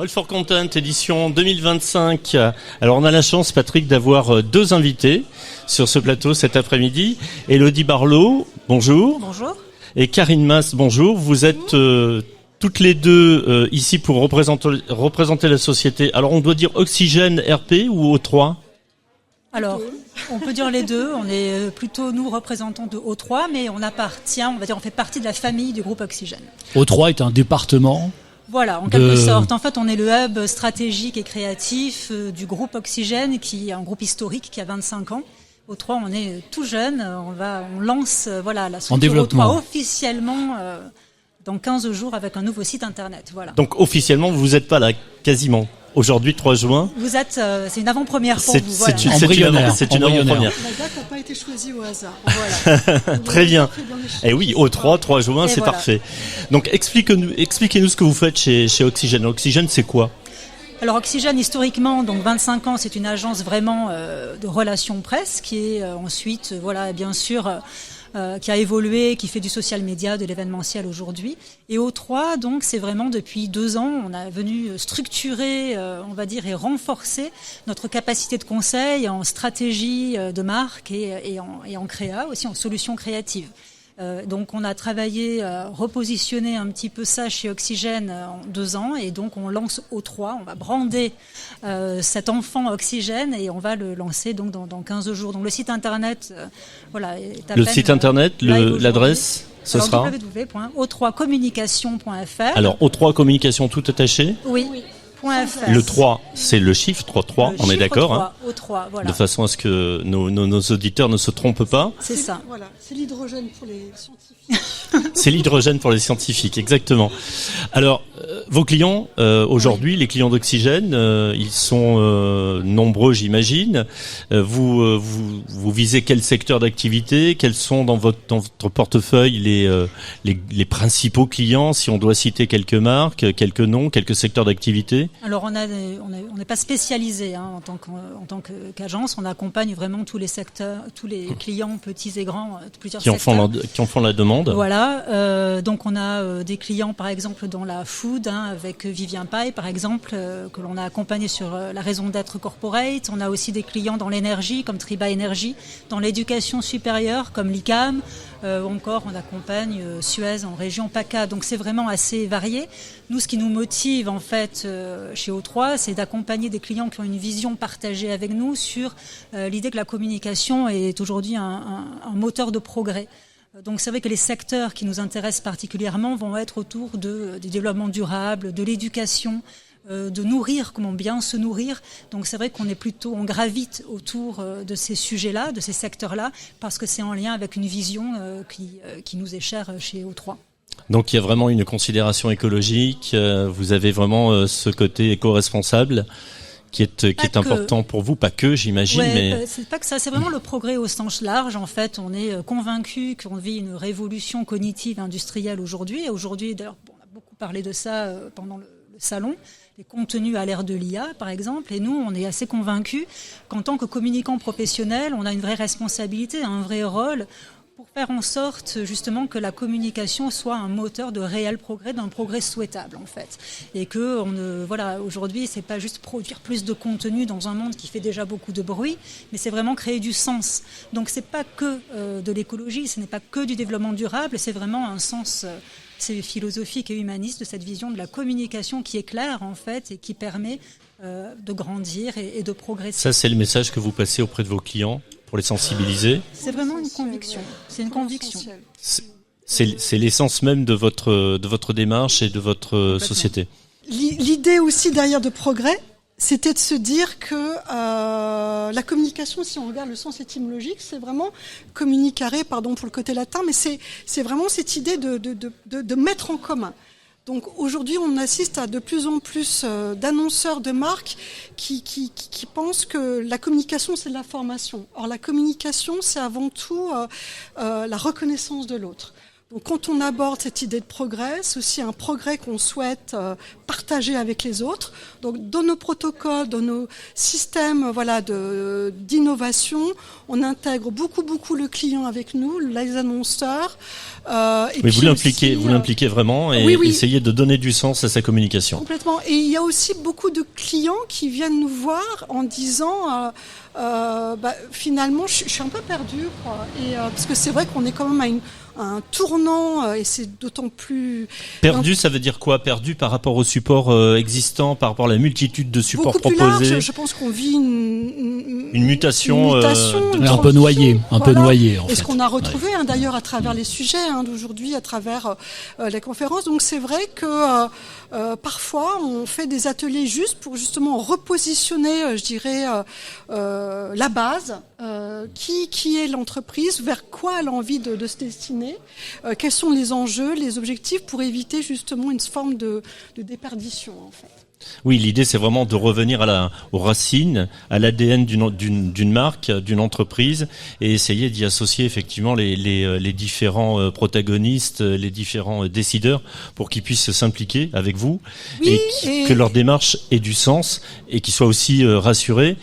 All for Content, édition 2025. Alors on a la chance, Patrick, d'avoir deux invités sur ce plateau cet après-midi. Élodie Barlot, bonjour. Bonjour. Et Karine Mas, bonjour. Vous êtes toutes les deux ici pour représenter la société. Alors on doit dire Oxygène RP ou O3 ? Alors, on peut dire les deux. On est plutôt, nous, représentants de O3, mais on fait partie de la famille du groupe Oxygène. O3 est un département. Voilà, en quelque sorte. En fait, on est le hub stratégique et créatif du groupe Oxygène, qui est un groupe historique qui a 25 ans. O3, on est tout jeune. On lance la structure O3 officiellement dans 15 jours avec un nouveau site internet. Voilà. Donc officiellement, vous n'êtes pas là, quasiment. Aujourd'hui, 3 juin. Vous êtes, c'est une avant-première pour vous. Voilà. C'est une avant-première. La date n'a pas été choisie au hasard. Voilà. Très bien. Et oui, au 3 juin, c'est parfait. Donc, expliquez-nous ce que vous faites chez Oxygène. Oxygène, c'est quoi ? Alors Oxygène, historiquement, donc 25 ans, c'est une agence vraiment de relations presse qui est ensuite, bien sûr, qui a évolué, qui fait du social media, de l'événementiel aujourd'hui. Et O3, donc, c'est vraiment depuis 2 ans, on a venu structurer, et renforcer notre capacité de conseil en stratégie de marque et en créa, aussi en solutions créatives. Donc on a travaillé, repositionné un petit peu ça chez Oxygène en 2 ans, et donc on lance O3, on va brander cet enfant Oxygène et on va le lancer donc dans 15 jours. Donc le site internet, est à le peine, site internet, l'adresse, ce sera www.o3communication.fr. Alors O3 Communication tout attaché. Oui. Le 3, c'est le chiffre 3, on est d'accord. 3, O3, voilà. De façon à ce que nos auditeurs ne se trompent pas. C'est ça. Voilà, c'est l'hydrogène pour les scientifiques. C'est l'hydrogène pour les scientifiques, exactement. Alors, vos clients, aujourd'hui, les clients d'Oxygène, ils sont nombreux, j'imagine. Vous visez quel secteur d'activité ? Quels sont dans votre portefeuille les principaux clients, si on doit citer quelques marques, quelques noms, quelques secteurs d'activité ? Alors on n'est pas spécialisé en tant qu'agence, on accompagne vraiment tous les secteurs, tous les clients petits et grands, plusieurs secteurs qui en font la demande. Voilà, donc on a des clients par exemple dans la food, avec Vivien Paille par exemple, que l'on a accompagné sur la raison d'être corporate. On a aussi des clients dans l'énergie comme Triba Énergie, dans l'éducation supérieure comme l'ICAM, encore on accompagne Suez en région PACA. Donc c'est vraiment assez varié. Nous, ce qui nous motive en fait chez O3, c'est d'accompagner des clients qui ont une vision partagée avec nous sur l'idée que la communication est aujourd'hui un moteur de progrès. Donc c'est vrai que les secteurs qui nous intéressent particulièrement vont être autour du développement durable, de l'éducation, de nourrir, comment bien se nourrir. Donc c'est vrai on gravite autour de ces sujets-là, de ces secteurs-là, parce que c'est en lien avec une vision qui nous est chère chez O3. Donc il y a vraiment une considération écologique, vous avez vraiment ce côté éco-responsable qui est important pour vous, pas que j'imagine, mais c'est pas que ça, c'est vraiment le progrès au sens large. En fait, on est convaincu qu'on vit une révolution cognitive industrielle aujourd'hui. Et aujourd'hui, d'ailleurs, on a beaucoup parlé de ça pendant le salon, les contenus à l'ère de l'IA, par exemple. Et nous, on est assez convaincus qu'en tant que communicants professionnels, on a une vraie responsabilité, un vrai rôle pour faire en sorte justement que la communication soit un moteur de réel progrès, d'un progrès souhaitable en fait. Et que aujourd'hui, c'est pas juste produire plus de contenu dans un monde qui fait déjà beaucoup de bruit, mais c'est vraiment créer du sens. Donc c'est pas que de l'écologie, ce n'est pas que du développement durable, c'est vraiment un sens c'est philosophique et humaniste de cette vision de la communication qui est claire en fait et qui permet de grandir et de progresser. Ça, c'est le message que vous passez auprès de vos clients pour les sensibiliser. C'est vraiment une conviction. C'est une conviction. C'est l'essence même de votre démarche et de votre société. L'idée aussi derrière de progrès, c'était de se dire que la communication, si on regarde le sens étymologique, c'est vraiment communicare, pardon pour le côté latin, mais c'est vraiment cette idée de mettre en commun. Donc aujourd'hui, on assiste à de plus en plus d'annonceurs de marques qui pensent que la communication, c'est de l'information. Or, la communication, c'est avant tout la reconnaissance de l'autre. Donc quand on aborde cette idée de progrès, c'est aussi un progrès qu'on souhaite partager avec les autres. Donc dans nos protocoles, dans nos systèmes d'innovation, on intègre beaucoup le client avec nous, les annonceurs. Et vous l'impliquez vraiment et essayez de donner du sens à sa communication. Complètement. Et il y a aussi beaucoup de clients qui viennent nous voir en disant finalement je suis un peu perdu, quoi. Et parce que c'est vrai qu'on est quand même à un tournant et c'est d'autant plus perdu. Ça veut dire quoi? Perdu par rapport au support existant, par rapport à la multitude de supports beaucoup plus proposés. Large. Je pense qu'on vit une mutation, un peu noyée, en fait. Et ce qu'on a retrouvé d'ailleurs à travers les sujets d'aujourd'hui, à travers les conférences. Donc c'est vrai que parfois on fait des ateliers juste pour justement repositionner, la base, qui est l'entreprise, vers quoi elle a envie de se destiner, quels sont les enjeux, les objectifs pour éviter justement une forme de déperdition en fait. Oui, l'idée c'est vraiment de revenir aux racines, à l'ADN d'une marque, d'une entreprise, et essayer d'y associer effectivement les différents protagonistes, les différents décideurs, pour qu'ils puissent s'impliquer avec vous, et que leur démarche ait du sens et qu'ils soient aussi rassurés,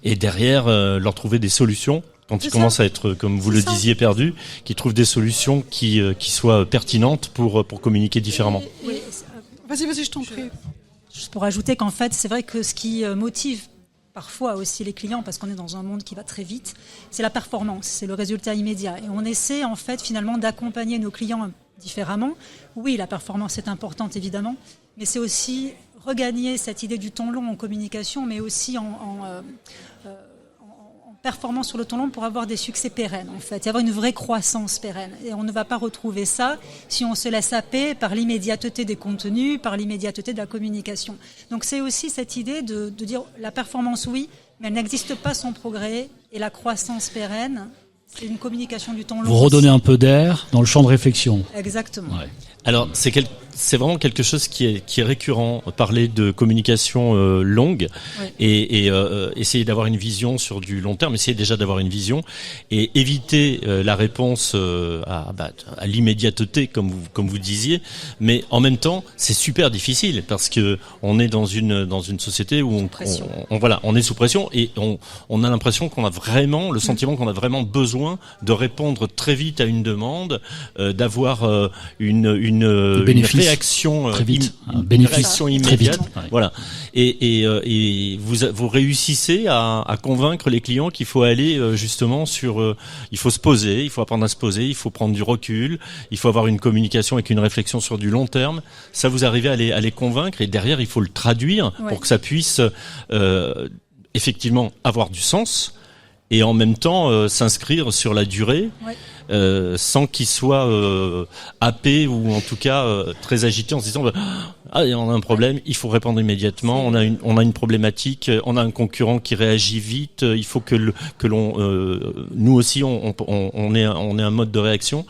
et derrière leur trouver des solutions. Quand ils commencent à être, comme vous le disiez, perdus, qu'ils trouvent des solutions qui soient pertinentes pour communiquer différemment. Oui. Vas-y, je t'en prie. Juste pour ajouter qu'en fait, c'est vrai que ce qui motive parfois aussi les clients, parce qu'on est dans un monde qui va très vite, c'est la performance, c'est le résultat immédiat. Et on essaie en fait finalement d'accompagner nos clients différemment. Oui, la performance est importante évidemment, mais c'est aussi regagner cette idée du temps long en communication, mais aussi en performance sur le temps long pour avoir des succès pérennes en fait, y avoir une vraie croissance pérenne. Et on ne va pas retrouver ça si on se laisse happer par l'immédiateté des contenus, par l'immédiateté de la communication. Donc c'est aussi cette idée de dire la performance oui, mais elle n'existe pas sans progrès, et la croissance pérenne, c'est une communication du temps long. Vous redonnez un peu d'air dans le champ de réflexion. Exactement. Ouais. Alors c'est vraiment quelque chose qui est récurrent, parler de communication longue, et essayer d'avoir une vision sur du long terme, essayer déjà d'avoir une vision et éviter la réponse à l'immédiateté comme vous disiez, mais en même temps c'est super difficile parce que on est dans une société où on est sous pression, et on a l'impression qu'on a vraiment le sentiment qu'on a vraiment besoin de répondre très vite à une demande, d'avoir une réaction très vite, une réaction immédiate, très vite. Voilà. Et vous réussissez à convaincre les clients qu'il faut aller justement il faut se poser, il faut apprendre à se poser, il faut prendre du recul, il faut avoir une communication avec une réflexion sur du long terme. Ça, vous arrivez à les convaincre, et derrière il faut le traduire pour que ça puisse effectivement avoir du sens, et en même temps s'inscrire sur la durée. Sans qu'il soit happé, ou en tout cas très agité en se disant on a un problème, il faut répondre immédiatement, on a une problématique, on a un concurrent qui réagit vite, il faut que nous aussi on ait un mode de réaction.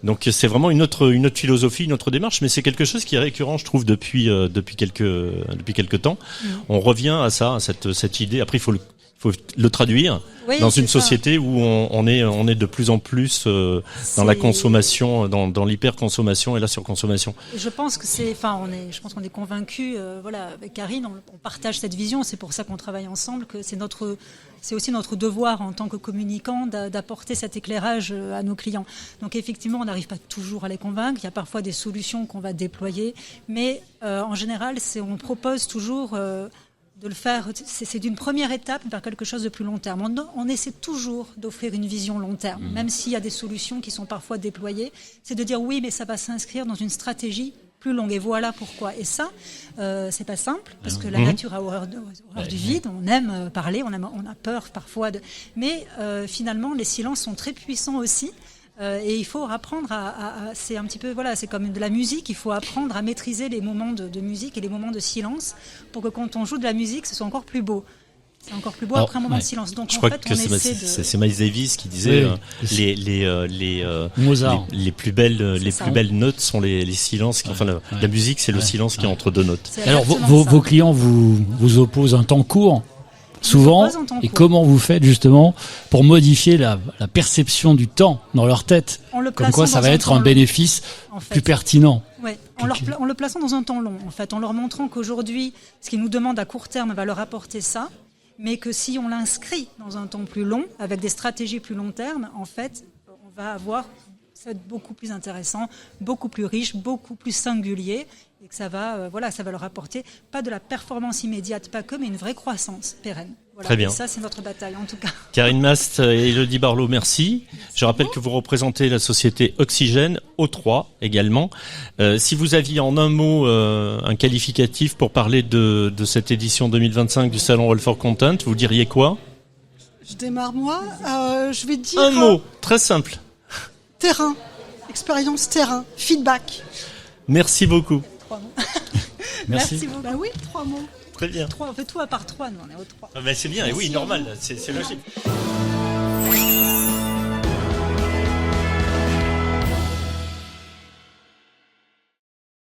Donc c'est vraiment une autre philosophie, une autre démarche, mais c'est quelque chose qui est récurrent, je trouve, depuis quelques temps. On revient à ça, à cette idée. Après il faut le traduire dans une société où on est de plus en plus dans la consommation, dans l'hyperconsommation et la surconsommation. Je pense que je pense qu'on est convaincus, avec Karine, on partage cette vision, c'est pour ça qu'on travaille ensemble, que c'est aussi notre devoir en tant que communicant d'apporter cet éclairage à nos clients. Donc effectivement, on n'arrive pas toujours à les convaincre, il y a parfois des solutions qu'on va déployer, mais en général, on propose toujours de le faire, c'est d'une première étape vers quelque chose de plus long terme. On essaie toujours d'offrir une vision long terme, même s'il y a des solutions qui sont parfois déployées. C'est de dire oui, mais ça va s'inscrire dans une stratégie plus longue. Et voilà pourquoi. Et ça, c'est pas simple, parce que la nature a horreur du vide. On aime parler, on a peur parfois. Mais finalement, les silences sont très puissants aussi. Et il faut apprendre c'est un petit peu, c'est comme de la musique, il faut apprendre à maîtriser les moments de musique et les moments de silence pour que quand on joue de la musique, ce soit encore plus beau. C'est encore plus beau après un moment de silence. Donc je crois que c'est Miles Davis qui disait Mozart. Les plus belles notes sont les silences. La musique, c'est le silence qui est entre deux notes. Alors vos clients vous opposent un temps court souvent. Pas en temps Et court. comment vous faites justement pour modifier la perception du temps dans leur tête? En le Comme plaçant quoi ça dans va un être temps un long, bénéfice en fait. plus pertinent. Ouais, en le plaçant dans un temps long, en fait, en leur montrant qu'aujourd'hui, ce qu'ils nous demandent à court terme va leur apporter ça, mais que si on l'inscrit dans un temps plus long, avec des stratégies plus long terme, en fait, on va avoir ça va être beaucoup plus intéressant, beaucoup plus riche, beaucoup plus singulier, et que ça va leur apporter pas de la performance immédiate, pas que, mais une vraie croissance pérenne. Voilà. Très bien. Et ça, c'est notre bataille, en tout cas. Karine Mast et Elodie Barlot, merci. Je rappelle que vous représentez la société Oxygène, O3 également. Si vous aviez en un mot un qualificatif pour parler de cette édition 2025 du Salon All for Content, vous diriez quoi? Je démarre moi. Je vais dire Un mot, très simple. terrain, expérience terrain, feedback. Merci beaucoup. 3 mots. Merci. beaucoup. Bah oui, 3 mots. Très bien. 3, on fait tout à part 3, nous on est au 3. Ah ben c'est bien, et oui, normal, c'est logique.